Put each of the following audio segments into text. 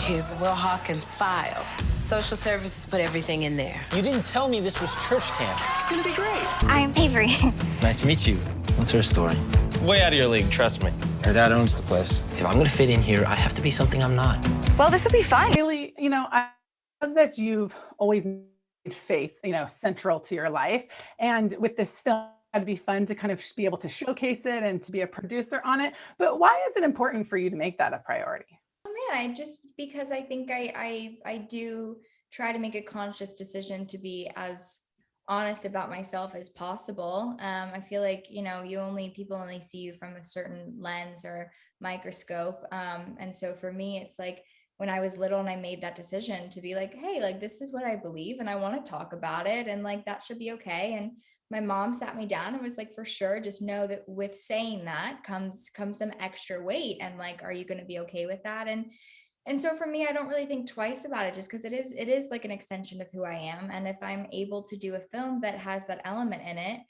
Here's the Will Hawkins file. Social services put everything in there. You didn't tell me this was church camp. It's gonna be great. I'm Avery. Nice to meet you. What's her story? Way out of your league, trust me. Her dad owns the place. If I'm gonna fit in here, I have to be something I'm not. Well, this will be fun. Really, I love that you've always made faith, central to your life. And with this film, it'd be fun to kind of be able to showcase it and to be a producer on it. But why is it important for you to make that a priority? Oh man, I just because I think I do try to make a conscious decision to be as honest about myself as possible. I feel like, people only see you from a certain lens or microscope. And so for me, it's like when I was little and I made that decision to be like, hey, like, this is what I believe and I want to talk about it. And like, that should be okay. And my mom sat me down and was like, for sure, just know that with saying that comes some extra weight. And like, are you going to be okay with that? And so for me, I don't really think twice about it just because it is like an extension of who I am. And if I'm able to do a film that has that element in it,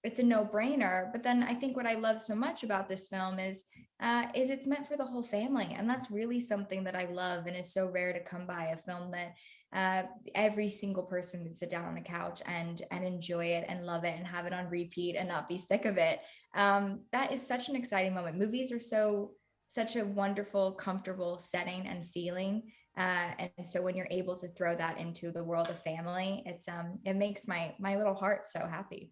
it's a no-brainer. But then I think what I love so much about this film is it's meant for the whole family. And that's really something that I love and is so rare to come by, a film that every single person can sit down on a couch and enjoy it and love it and have it on repeat and not be sick of it. That is such an exciting moment. Movies are such a wonderful, comfortable setting and feeling. And so when you're able to throw that into the world of family, it makes my little heart so happy.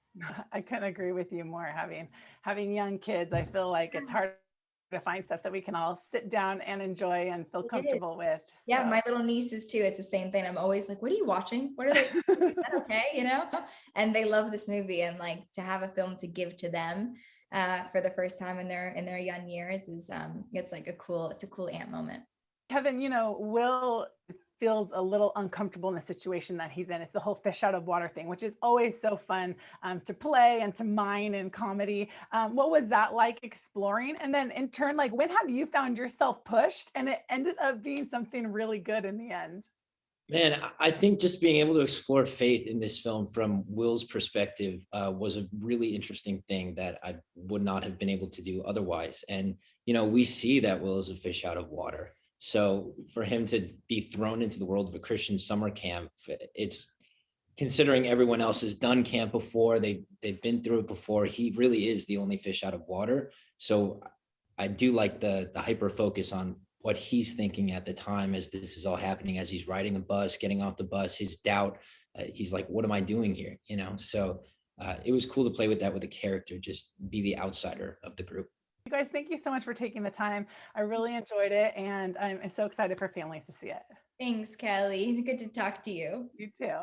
I couldn't agree with you more. Having young kids, I feel like it's hard to find stuff that we can all sit down and enjoy and feel comfortable with. Yeah, my little nieces too. It's the same thing. I'm always like, what are you watching? What are they? Is that okay? And they love this movie, and like to have a film to give to them for the first time in their young years is it's a cool aunt moment. Kevin, Will feels a little uncomfortable in the situation that he's in. It's the whole fish out of water thing, which is always so fun to play and to mine in comedy. What was that like exploring? And then in turn, like, when have you found yourself pushed and it ended up being something really good in the end? Man, I think just being able to explore faith in this film from Will's perspective was a really interesting thing that I would not have been able to do otherwise. And, we see that Will is a fish out of water. So for him to be thrown into the world of a Christian summer camp, it's considering everyone else has done camp before, they've been through it before. He really is the only fish out of water. So I do like the hyper focus on what he's thinking at the time as this is all happening, as he's riding the bus, getting off the bus, his doubt. He's like, what am I doing here? So it was cool to play with that with the character, just be the outsider of the group. You guys, thank you so much for taking the time. I really enjoyed it, and I'm so excited for families to see it. Thanks, Kelly. Good to talk to you. You too.